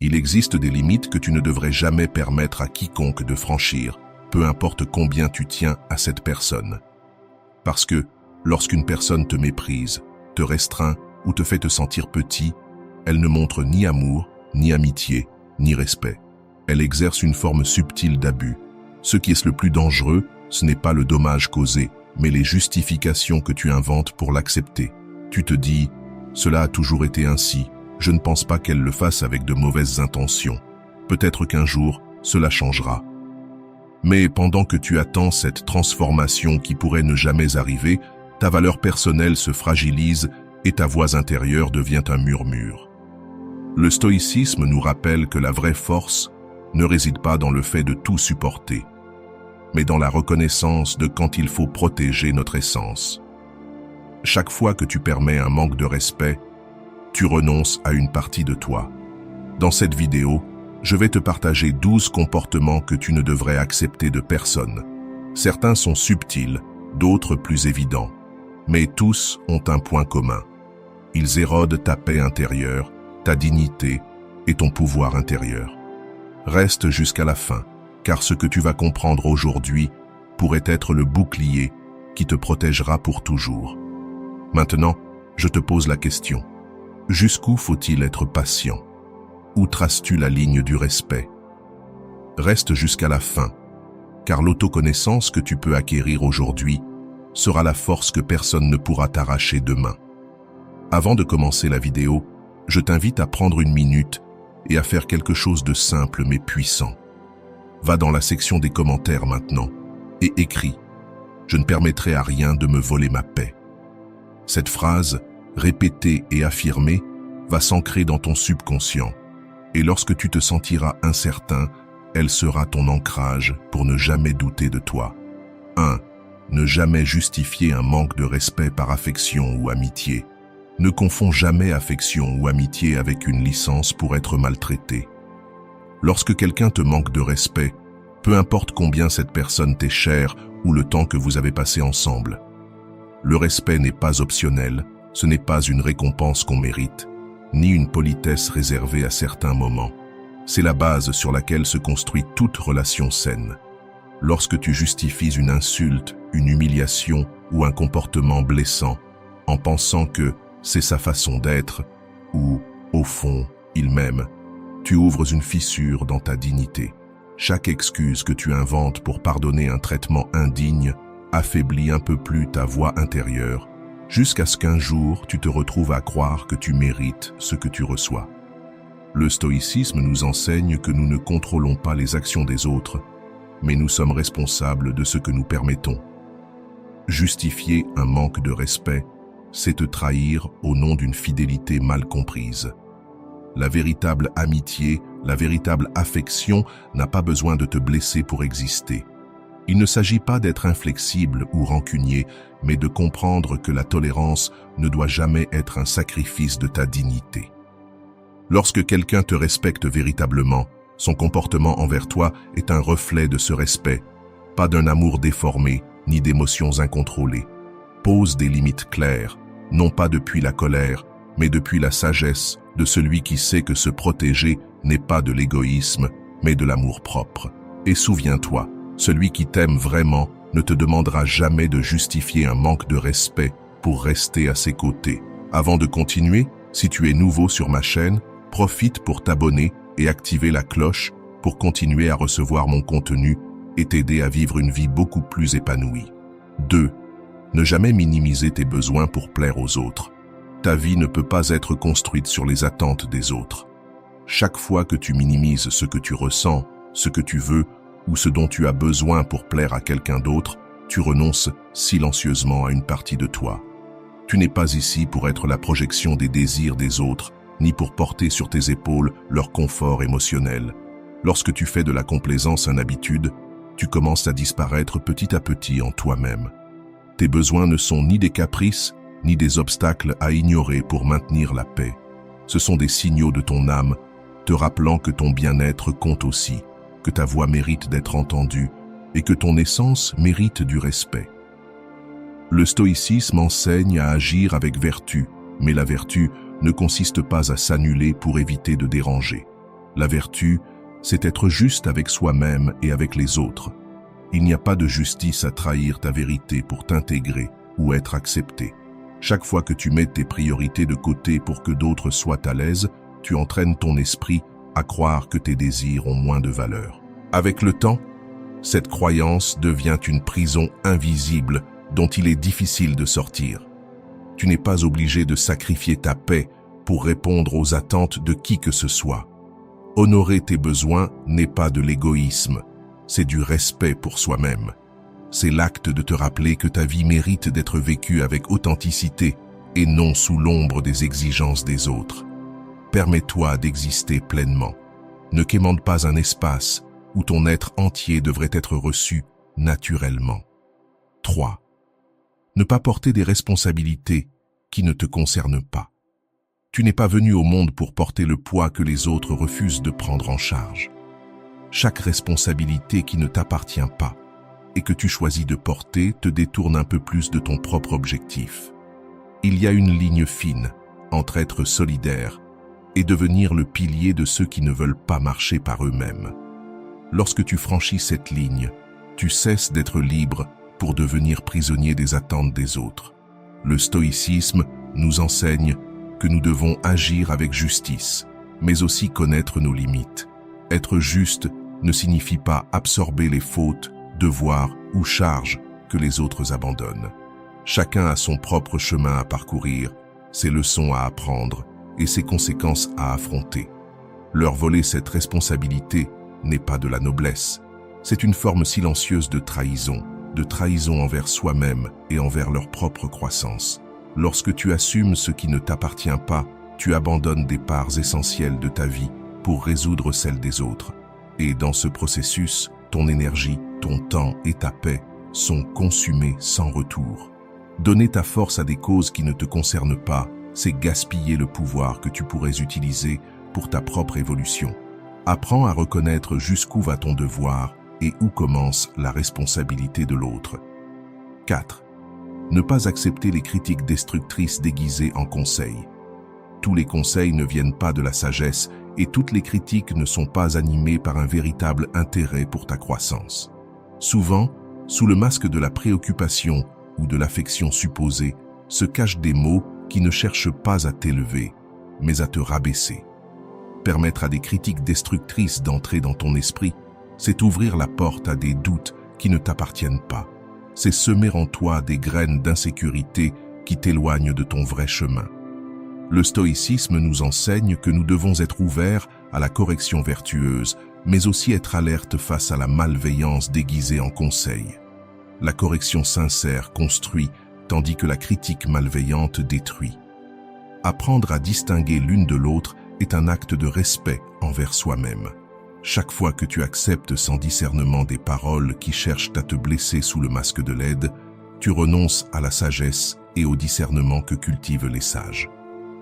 Il existe des limites que tu ne devrais jamais permettre à quiconque de franchir, peu importe combien tu tiens à cette personne. Parce que, lorsqu'une personne te méprise, te restreint ou te fait te sentir petit, elle ne montre ni amour, ni amitié, ni respect. Elle exerce une forme subtile d'abus. Ce qui est le plus dangereux, ce n'est pas le dommage causé, mais les justifications que tu inventes pour l'accepter. Tu te dis « Cela a toujours été ainsi, je ne pense pas qu'elle le fasse avec de mauvaises intentions. Peut-être qu'un jour, cela changera. » Mais pendant que tu attends cette transformation qui pourrait ne jamais arriver, ta valeur personnelle se fragilise et ta voix intérieure devient un murmure. Le stoïcisme nous rappelle que la vraie force ne réside pas dans le fait de tout supporter, mais dans la reconnaissance de quand il faut protéger notre essence. Chaque fois que tu permets un manque de respect, tu renonces à une partie de toi. Dans cette vidéo, je vais te partager 12 comportements que tu ne devrais accepter de personne. Certains sont subtils, d'autres plus évidents, mais tous ont un point commun. Ils érodent ta paix intérieure, ta dignité et ton pouvoir intérieur. Reste jusqu'à la fin, car ce que tu vas comprendre aujourd'hui pourrait être le bouclier qui te protégera pour toujours. Maintenant, je te pose la question. Jusqu'où faut-il être patient? Où traces-tu la ligne du respect? Reste jusqu'à la fin, car l'autoconnaissance que tu peux acquérir aujourd'hui sera la force que personne ne pourra t'arracher demain. Avant de commencer la vidéo, je t'invite à prendre une minute et à faire quelque chose de simple mais puissant. Va dans la section des commentaires maintenant et écris « Je ne permettrai à rien de me voler ma paix ». Cette phrase, répétée et affirmée, va s'ancrer dans ton subconscient. Et lorsque tu te sentiras incertain, elle sera ton ancrage pour ne jamais douter de toi. 1. Ne jamais justifier un manque de respect par affection ou amitié. Ne confonds jamais affection ou amitié avec une licence pour être maltraité. Lorsque quelqu'un te manque de respect, peu importe combien cette personne t'est chère ou le temps que vous avez passé ensemble. Le respect n'est pas optionnel, ce n'est pas une récompense qu'on mérite, ni une politesse réservée à certains moments. C'est la base sur laquelle se construit toute relation saine. Lorsque tu justifies une insulte, une humiliation ou un comportement blessant, en pensant que c'est sa façon d'être, ou, au fond, il m'aime, tu ouvres une fissure dans ta dignité. Chaque excuse que tu inventes pour pardonner un traitement indigne affaiblit un peu plus ta voix intérieure, jusqu'à ce qu'un jour tu te retrouves à croire que tu mérites ce que tu reçois. Le stoïcisme nous enseigne que nous ne contrôlons pas les actions des autres, mais nous sommes responsables de ce que nous permettons. Justifier un manque de respect, c'est te trahir au nom d'une fidélité mal comprise. La véritable amitié, la véritable affection n'a pas besoin de te blesser pour exister. Il ne s'agit pas d'être inflexible ou rancunier, mais de comprendre que la tolérance ne doit jamais être un sacrifice de ta dignité. Lorsque quelqu'un te respecte véritablement, son comportement envers toi est un reflet de ce respect, pas d'un amour déformé ni d'émotions incontrôlées. Pose des limites claires, non pas depuis la colère, mais depuis la sagesse de celui qui sait que se protéger n'est pas de l'égoïsme, mais de l'amour propre. Et souviens-toi, celui qui t'aime vraiment ne te demandera jamais de justifier un manque de respect pour rester à ses côtés. Avant de continuer, si tu es nouveau sur ma chaîne, profite pour t'abonner et activer la cloche pour continuer à recevoir mon contenu et t'aider à vivre une vie beaucoup plus épanouie. 2. Ne jamais minimiser tes besoins pour plaire aux autres. Ta vie ne peut pas être construite sur les attentes des autres. Chaque fois que tu minimises ce que tu ressens, ce que tu veux ou ce dont tu as besoin pour plaire à quelqu'un d'autre, tu renonces silencieusement à une partie de toi. Tu n'es pas ici pour être la projection des désirs des autres, ni pour porter sur tes épaules leur confort émotionnel. Lorsque tu fais de la complaisance une habitude, tu commences à disparaître petit à petit en toi-même. Tes besoins ne sont ni des caprices, ni des obstacles à ignorer pour maintenir la paix. Ce sont des signaux de ton âme, te rappelant que ton bien-être compte aussi, que ta voix mérite d'être entendue et que ton essence mérite du respect. Le stoïcisme enseigne à agir avec vertu, mais la vertu ne consiste pas à s'annuler pour éviter de déranger. La vertu, c'est être juste avec soi-même et avec les autres. Il n'y a pas de justice à trahir ta vérité pour t'intégrer ou être accepté. Chaque fois que tu mets tes priorités de côté pour que d'autres soient à l'aise, tu entraînes ton esprit à croire que tes désirs ont moins de valeur. Avec le temps, cette croyance devient une prison invisible dont il est difficile de sortir. Tu n'es pas obligé de sacrifier ta paix pour répondre aux attentes de qui que ce soit. Honorer tes besoins n'est pas de l'égoïsme, c'est du respect pour soi-même. C'est l'acte de te rappeler que ta vie mérite d'être vécue avec authenticité et non sous l'ombre des exigences des autres. Permets-toi d'exister pleinement. Ne quémande pas un espace où ton être entier devrait être reçu naturellement. 3. Ne pas porter des responsabilités qui ne te concernent pas. Tu n'es pas venu au monde pour porter le poids que les autres refusent de prendre en charge. Chaque responsabilité qui ne t'appartient pas et que tu choisis de porter te détourne un peu plus de ton propre objectif. Il y a une ligne fine entre être solidaire et devenir le pilier de ceux qui ne veulent pas marcher par eux-mêmes. Lorsque tu franchis cette ligne, tu cesses d'être libre pour devenir prisonnier des attentes des autres. Le stoïcisme nous enseigne que nous devons agir avec justice, mais aussi connaître nos limites. Être juste ne signifie pas absorber les fautes, devoirs ou charges que les autres abandonnent. Chacun a son propre chemin à parcourir, ses leçons à apprendre et ses conséquences à affronter. Leur voler cette responsabilité n'est pas de la noblesse. C'est une forme silencieuse de trahison envers soi-même et envers leur propre croissance. Lorsque tu assumes ce qui ne t'appartient pas, tu abandonnes des parts essentielles de ta vie pour résoudre celles des autres. Et dans ce processus, ton énergie, ton temps et ta paix sont consumés sans retour. Donner ta force à des causes qui ne te concernent pas, c'est gaspiller le pouvoir que tu pourrais utiliser pour ta propre évolution. Apprends à reconnaître jusqu'où va ton devoir et où commence la responsabilité de l'autre. 4. Ne pas accepter les critiques destructrices déguisées en conseils. Tous les conseils ne viennent pas de la sagesse et toutes les critiques ne sont pas animées par un véritable intérêt pour ta croissance. Souvent, sous le masque de la préoccupation ou de l'affection supposée, se cachent des mots qui ne cherchent pas à t'élever, mais à te rabaisser. Permettre à des critiques destructrices d'entrer dans ton esprit, c'est ouvrir la porte à des doutes qui ne t'appartiennent pas. C'est semer en toi des graines d'insécurité qui t'éloignent de ton vrai chemin. Le stoïcisme nous enseigne que nous devons être ouverts à la correction vertueuse, mais aussi être alertes face à la malveillance déguisée en conseil. La correction sincère construit, tandis que la critique malveillante détruit. Apprendre à distinguer l'une de l'autre est un acte de respect envers soi-même. Chaque fois que tu acceptes sans discernement des paroles qui cherchent à te blesser sous le masque de l'aide, tu renonces à la sagesse et au discernement que cultivent les sages.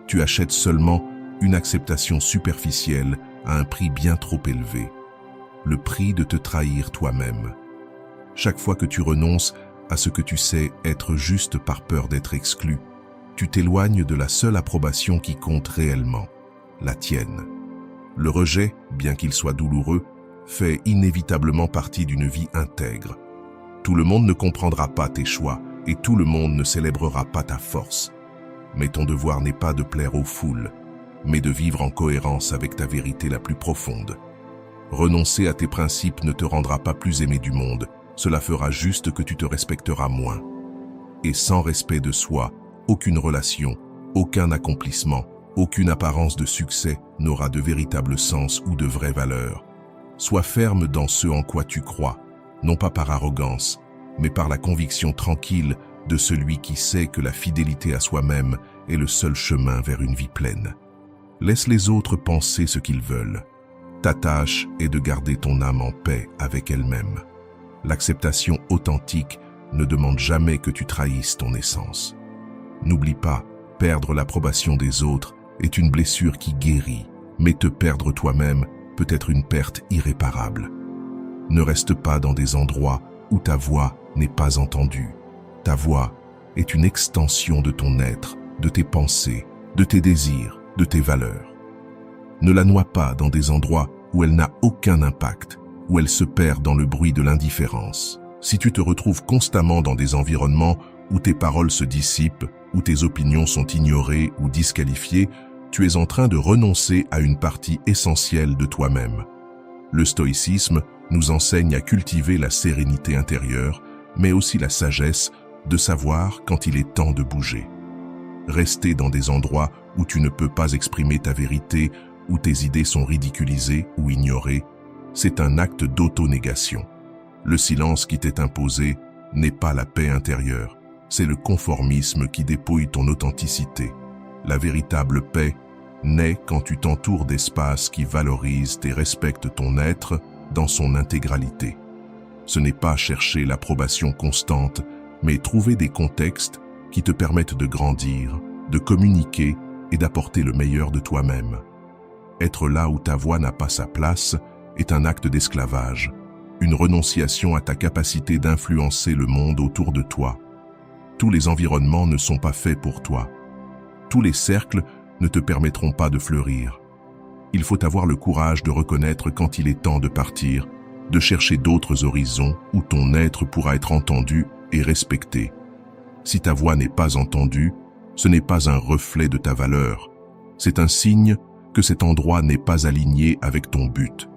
Tu achètes seulement une acceptation superficielle à un prix bien trop élevé, le prix de te trahir toi-même. Chaque fois que tu renonces à ce que tu sais être juste par peur d'être exclu, tu t'éloignes de la seule approbation qui compte réellement, la tienne. Le rejet, bien qu'il soit douloureux, fait inévitablement partie d'une vie intègre. Tout le monde ne comprendra pas tes choix et tout le monde ne célébrera pas ta force. Mais ton devoir n'est pas de plaire aux foules, mais de vivre en cohérence avec ta vérité la plus profonde. Renoncer à tes principes ne te rendra pas plus aimé du monde, cela fera juste que tu te respecteras moins. Et sans respect de soi, aucune relation, aucun accomplissement, aucune apparence de succès n'aura de véritable sens ou de vraie valeur. Sois ferme dans ce en quoi tu crois, non pas par arrogance, mais par la conviction tranquille de celui qui sait que la fidélité à soi-même est le seul chemin vers une vie pleine. Laisse les autres penser ce qu'ils veulent. Ta tâche est de garder ton âme en paix avec elle-même. L'acceptation authentique ne demande jamais que tu trahisses ton essence. N'oublie pas, perdre l'approbation des autres est une blessure qui guérit, mais te perdre toi-même peut être une perte irréparable. Ne reste pas dans des endroits où ta voix n'est pas entendue. Ta voix est une extension de ton être, de tes pensées, de tes désirs, de tes valeurs. Ne la noie pas dans des endroits où elle n'a aucun impact, où elle se perd dans le bruit de l'indifférence. Si tu te retrouves constamment dans des environnements où tes paroles se dissipent, où tes opinions sont ignorées ou disqualifiées, tu es en train de renoncer à une partie essentielle de toi-même. Le stoïcisme nous enseigne à cultiver la sérénité intérieure, mais aussi la sagesse de savoir quand il est temps de bouger. Rester dans des endroits où tu ne peux pas exprimer ta vérité, où tes idées sont ridiculisées ou ignorées, c'est un acte d'auto-négation. Le silence qui t'est imposé n'est pas la paix intérieure, c'est le conformisme qui dépouille ton authenticité. La véritable paix naît quand tu t'entoures d'espaces qui valorisent et respectent ton être dans son intégralité. Ce n'est pas chercher l'approbation constante, mais trouver des contextes qui te permettent de grandir, de communiquer et d'apporter le meilleur de toi-même. Être là où ta voix n'a pas sa place est un acte d'esclavage, une renonciation à ta capacité d'influencer le monde autour de toi. Tous les environnements ne sont pas faits pour toi. Tous les cercles ne te permettront pas de fleurir. Il faut avoir le courage de reconnaître quand il est temps de partir, de chercher d'autres horizons où ton être pourra être entendu et respecté. Si ta voix n'est pas entendue, ce n'est pas un reflet de ta valeur. C'est un signe que cet endroit n'est pas aligné avec ton but.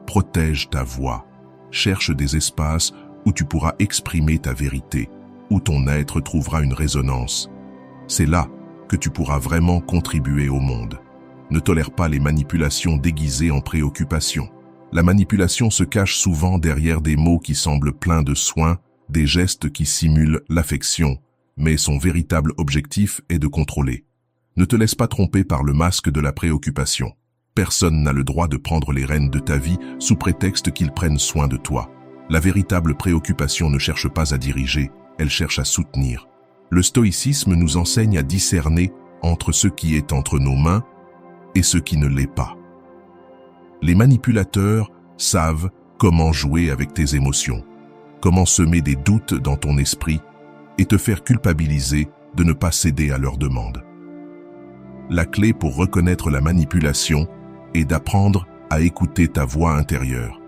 Protège ta voix. Cherche des espaces où tu pourras exprimer ta vérité, où ton être trouvera une résonance. C'est là que tu pourras vraiment contribuer au monde. Ne tolère pas les manipulations déguisées en préoccupation. La manipulation se cache souvent derrière des mots qui semblent pleins de soin, des gestes qui simulent l'affection, mais son véritable objectif est de contrôler. Ne te laisse pas tromper par le masque de la préoccupation. Personne n'a le droit de prendre les rênes de ta vie sous prétexte qu'ils prennent soin de toi. La véritable préoccupation ne cherche pas à diriger, elle cherche à soutenir. Le stoïcisme nous enseigne à discerner entre ce qui est entre nos mains et ce qui ne l'est pas. Les manipulateurs savent comment jouer avec tes émotions, comment semer des doutes dans ton esprit et te faire culpabiliser de ne pas céder à leurs demandes. La clé pour reconnaître la manipulation est d'apprendre à écouter ta voix intérieure.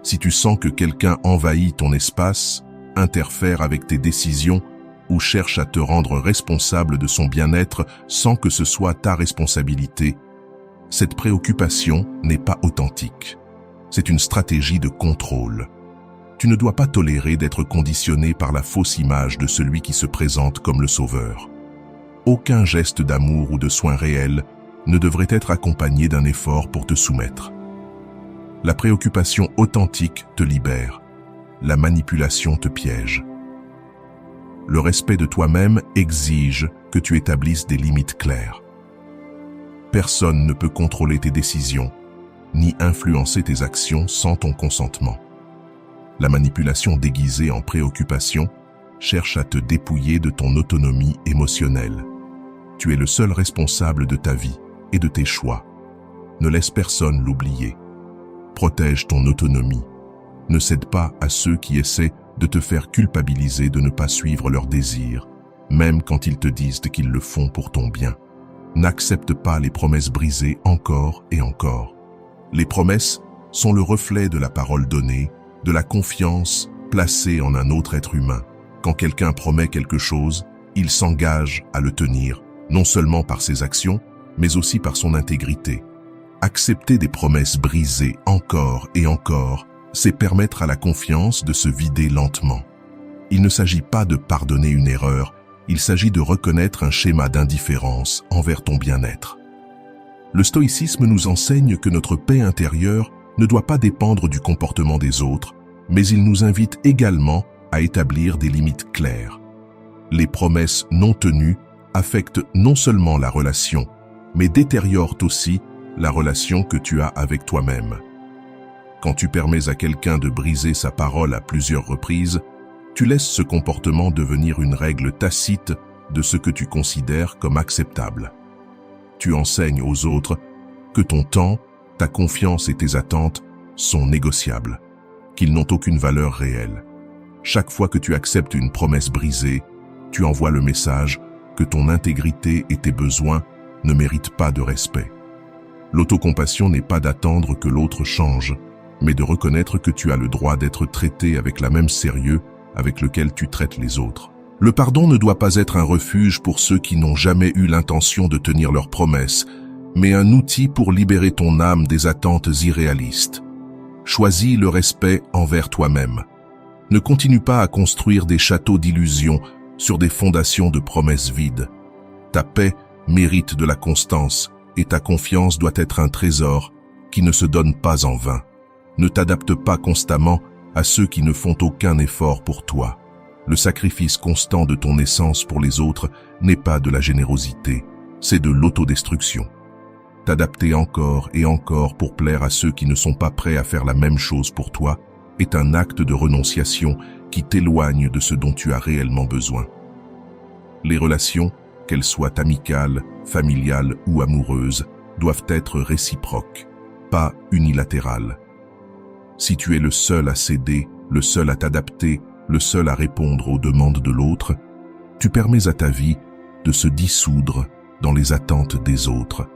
Si tu sens que quelqu'un envahit ton espace, interfère avec tes décisions ou cherche à te rendre responsable de son bien-être sans que ce soit ta responsabilité, cette préoccupation n'est pas authentique. C'est une stratégie de contrôle. Tu ne dois pas tolérer d'être conditionné par la fausse image de celui qui se présente comme le sauveur. Aucun geste d'amour ou de soin réel ne devrait être accompagné d'un effort pour te soumettre. La préoccupation authentique te libère. La manipulation te piège. Le respect de toi-même exige que tu établisses des limites claires. Personne ne peut contrôler tes décisions, ni influencer tes actions sans ton consentement. La manipulation déguisée en préoccupation cherche à te dépouiller de ton autonomie émotionnelle. Tu es le seul responsable de ta vie et de tes choix. Ne laisse personne l'oublier. Protège ton autonomie. Ne cède pas à ceux qui essaient de te faire culpabiliser de ne pas suivre leurs désirs, même quand ils te disent qu'ils le font pour ton bien. N'accepte pas les promesses brisées encore et encore. Les promesses sont le reflet de la parole donnée, de la confiance placée en un autre être humain. Quand quelqu'un promet quelque chose, il s'engage à le tenir, non seulement par ses actions, mais aussi par son intégrité. Accepter des promesses brisées encore et encore, c'est permettre à la confiance de se vider lentement. Il ne s'agit pas de pardonner une erreur, il s'agit de reconnaître un schéma d'indifférence envers ton bien-être. Le stoïcisme nous enseigne que notre paix intérieure ne doit pas dépendre du comportement des autres, mais il nous invite également à établir des limites claires. Les promesses non tenues affectent non seulement la relation, mais détériorent aussi la relation que tu as avec toi-même. Quand tu permets à quelqu'un de briser sa parole à plusieurs reprises, tu laisses ce comportement devenir une règle tacite de ce que tu considères comme acceptable. Tu enseignes aux autres que ton temps, ta confiance et tes attentes sont négociables, qu'ils n'ont aucune valeur réelle. Chaque fois que tu acceptes une promesse brisée, tu envoies le message que ton intégrité et tes besoins ne méritent pas de respect. L'autocompassion n'est pas d'attendre que l'autre change, mais de reconnaître que tu as le droit d'être traité avec la même sérieux avec lequel tu traites les autres. Le pardon ne doit pas être un refuge pour ceux qui n'ont jamais eu l'intention de tenir leurs promesses, mais un outil pour libérer ton âme des attentes irréalistes. Choisis le respect envers toi-même. Ne continue pas à construire des châteaux d'illusions sur des fondations de promesses vides. Ta paix mérite de la constance et ta confiance doit être un trésor qui ne se donne pas en vain. Ne t'adapte pas constamment à ceux qui ne font aucun effort pour toi. Le sacrifice constant de ton essence pour les autres n'est pas de la générosité, c'est de l'autodestruction. T'adapter encore et encore pour plaire à ceux qui ne sont pas prêts à faire la même chose pour toi est un acte de renonciation qui t'éloigne de ce dont tu as réellement besoin. Les relations, qu'elles soient amicales, familiales ou amoureuses, doivent être réciproques, pas unilatérales. Si tu es le seul à céder, le seul à t'adapter, le seul à répondre aux demandes de l'autre, tu permets à ta vie de se dissoudre dans les attentes des autres.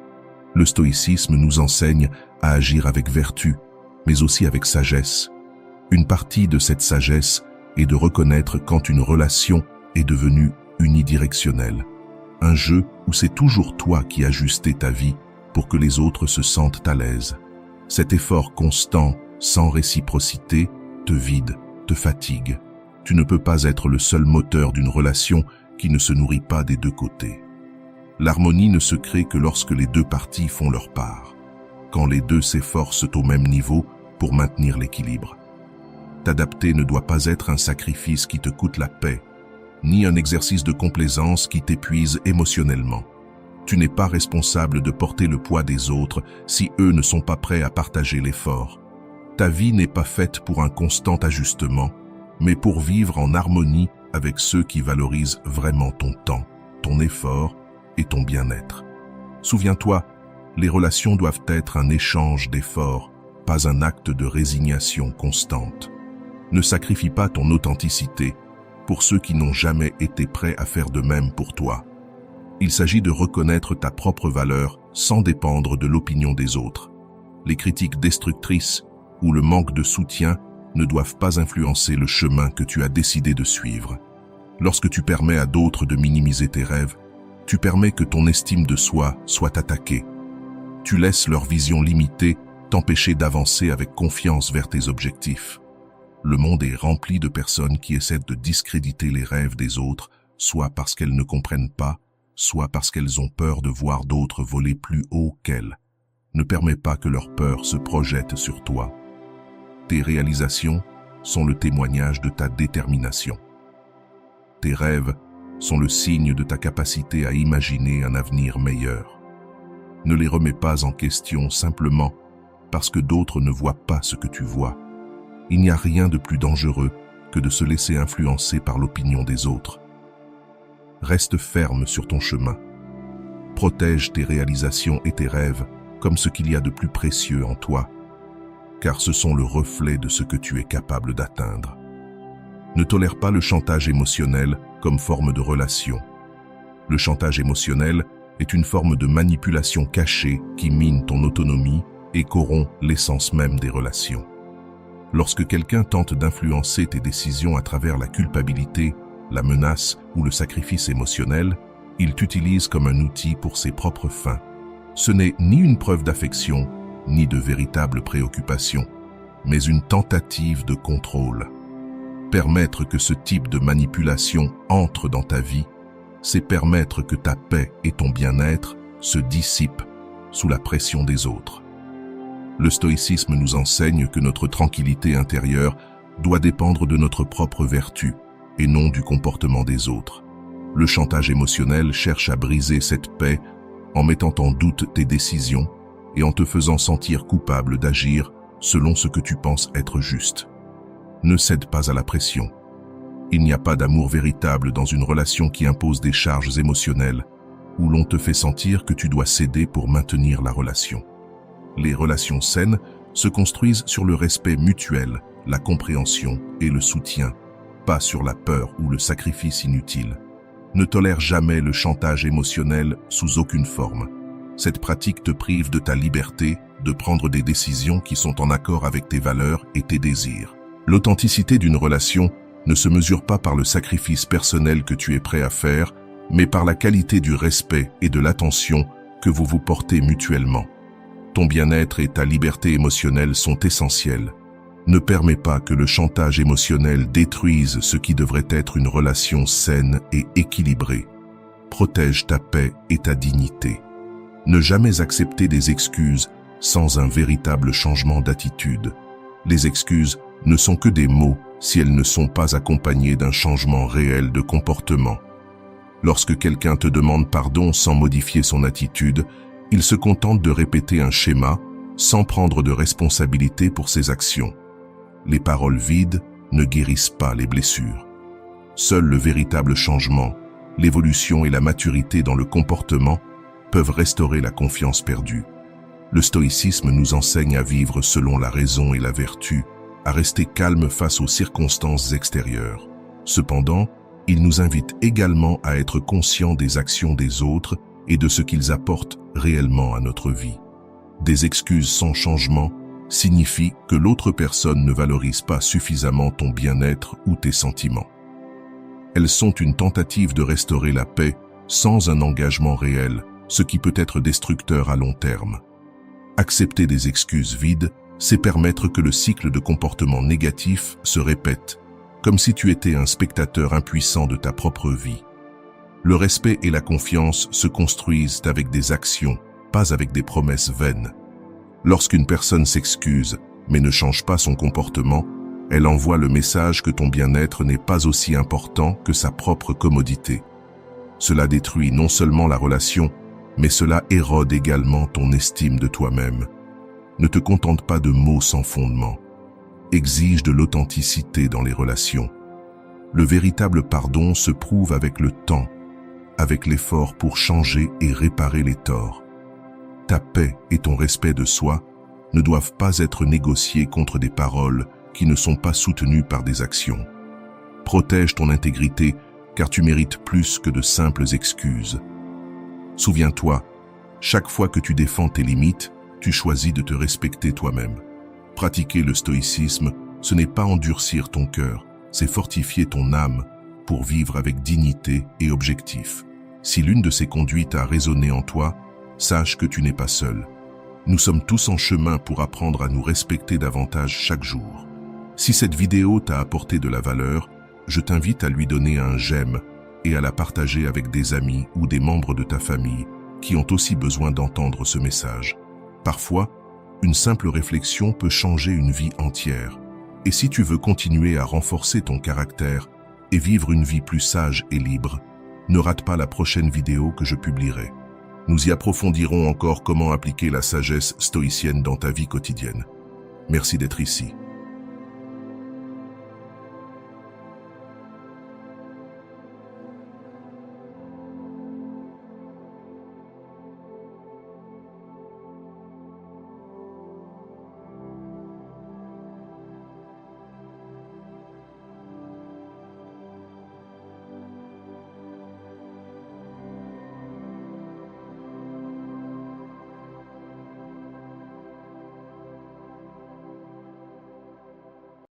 Le stoïcisme nous enseigne à agir avec vertu, mais aussi avec sagesse. Une partie de cette sagesse est de reconnaître quand une relation est devenue unidirectionnelle. Un jeu où c'est toujours toi qui ajustes ta vie pour que les autres se sentent à l'aise. Cet effort constant, sans réciprocité, te vide, te fatigue. Tu ne peux pas être le seul moteur d'une relation qui ne se nourrit pas des deux côtés. L'harmonie ne se crée que lorsque les deux parties font leur part, quand les deux s'efforcent au même niveau pour maintenir l'équilibre. T'adapter ne doit pas être un sacrifice qui te coûte la paix, ni un exercice de complaisance qui t'épuise émotionnellement. Tu n'es pas responsable de porter le poids des autres si eux ne sont pas prêts à partager l'effort. Ta vie n'est pas faite pour un constant ajustement, mais pour vivre en harmonie avec ceux qui valorisent vraiment ton temps, ton effort et ton bien-être. Souviens-toi, les relations doivent être un échange d'efforts, pas un acte de résignation constante. Ne sacrifie pas ton authenticité pour ceux qui n'ont jamais été prêts à faire de même pour toi. Il s'agit de reconnaître ta propre valeur sans dépendre de l'opinion des autres. Les critiques destructrices ou le manque de soutien ne doivent pas influencer le chemin que tu as décidé de suivre. Lorsque tu permets à d'autres de minimiser tes rêves, tu permets que ton estime de soi soit attaquée. Tu laisses leur vision limitée t'empêcher d'avancer avec confiance vers tes objectifs. Le monde est rempli de personnes qui essaient de discréditer les rêves des autres, soit parce qu'elles ne comprennent pas, soit parce qu'elles ont peur de voir d'autres voler plus haut qu'elles. Ne permets pas que leur peur se projette sur toi. Tes réalisations sont le témoignage de ta détermination. Tes rêves sont le signe de ta capacité à imaginer un avenir meilleur. Ne les remets pas en question simplement parce que d'autres ne voient pas ce que tu vois. Il n'y a rien de plus dangereux que de se laisser influencer par l'opinion des autres. Reste ferme sur ton chemin. Protège tes réalisations et tes rêves comme ce qu'il y a de plus précieux en toi, car ce sont le reflet de ce que tu es capable d'atteindre. Ne tolère pas le chantage émotionnel comme forme de relation. Le chantage émotionnel est une forme de manipulation cachée qui mine ton autonomie et corrompt l'essence même des relations. Lorsque quelqu'un tente d'influencer tes décisions à travers la culpabilité, la menace ou le sacrifice émotionnel, il t'utilise comme un outil pour ses propres fins. Ce n'est ni une preuve d'affection, ni de véritable préoccupation, mais une tentative de contrôle. Permettre que ce type de manipulation entre dans ta vie, c'est permettre que ta paix et ton bien-être se dissipent sous la pression des autres. Le stoïcisme nous enseigne que notre tranquillité intérieure doit dépendre de notre propre vertu et non du comportement des autres. Le chantage émotionnel cherche à briser cette paix en mettant en doute tes décisions et en te faisant sentir coupable d'agir selon ce que tu penses être juste. Ne cède pas à la pression. Il n'y a pas d'amour véritable dans une relation qui impose des charges émotionnelles, où l'on te fait sentir que tu dois céder pour maintenir la relation. Les relations saines se construisent sur le respect mutuel, la compréhension et le soutien, pas sur la peur ou le sacrifice inutile. Ne tolère jamais le chantage émotionnel sous aucune forme. Cette pratique te prive de ta liberté de prendre des décisions qui sont en accord avec tes valeurs et tes désirs. L'authenticité d'une relation ne se mesure pas par le sacrifice personnel que tu es prêt à faire, mais par la qualité du respect et de l'attention que vous vous portez mutuellement. Ton bien-être et ta liberté émotionnelle sont essentiels. Ne permets pas que le chantage émotionnel détruise ce qui devrait être une relation saine et équilibrée. Protège ta paix et ta dignité. Ne jamais accepter des excuses sans un véritable changement d'attitude. Les excuses ne sont que des mots si elles ne sont pas accompagnées d'un changement réel de comportement. Lorsque quelqu'un te demande pardon sans modifier son attitude, il se contente de répéter un schéma sans prendre de responsabilité pour ses actions. Les paroles vides ne guérissent pas les blessures. Seul le véritable changement, l'évolution et la maturité dans le comportement peuvent restaurer la confiance perdue. Le stoïcisme nous enseigne à vivre selon la raison et la vertu, à rester calme face aux circonstances extérieures. Cependant, il nous invite également à être conscients des actions des autres et de ce qu'ils apportent réellement à notre vie. Des excuses sans changement signifient que l'autre personne ne valorise pas suffisamment ton bien-être ou tes sentiments. Elles sont une tentative de restaurer la paix sans un engagement réel, ce qui peut être destructeur à long terme. Accepter des excuses vides, c'est permettre que le cycle de comportements négatifs se répète, comme si tu étais un spectateur impuissant de ta propre vie. Le respect et la confiance se construisent avec des actions, pas avec des promesses vaines. Lorsqu'une personne s'excuse, mais ne change pas son comportement, elle envoie le message que ton bien-être n'est pas aussi important que sa propre commodité. Cela détruit non seulement la relation, mais cela érode également ton estime de toi-même. Ne te contente pas de mots sans fondement. Exige de l'authenticité dans les relations. Le véritable pardon se prouve avec le temps, avec l'effort pour changer et réparer les torts. Ta paix et ton respect de soi ne doivent pas être négociés contre des paroles qui ne sont pas soutenues par des actions. Protège ton intégrité car tu mérites plus que de simples excuses. Souviens-toi, chaque fois que tu défends tes limites, tu choisis de te respecter toi-même. Pratiquer le stoïcisme, ce n'est pas endurcir ton cœur, c'est fortifier ton âme pour vivre avec dignité et objectif. Si l'une de ces conduites a résonné en toi, sache que tu n'es pas seul. Nous sommes tous en chemin pour apprendre à nous respecter davantage chaque jour. Si cette vidéo t'a apporté de la valeur, je t'invite à lui donner un j'aime et à la partager avec des amis ou des membres de ta famille qui ont aussi besoin d'entendre ce message. Parfois, une simple réflexion peut changer une vie entière. Et si tu veux continuer à renforcer ton caractère et vivre une vie plus sage et libre, ne rate pas la prochaine vidéo que je publierai. Nous y approfondirons encore comment appliquer la sagesse stoïcienne dans ta vie quotidienne. Merci d'être ici.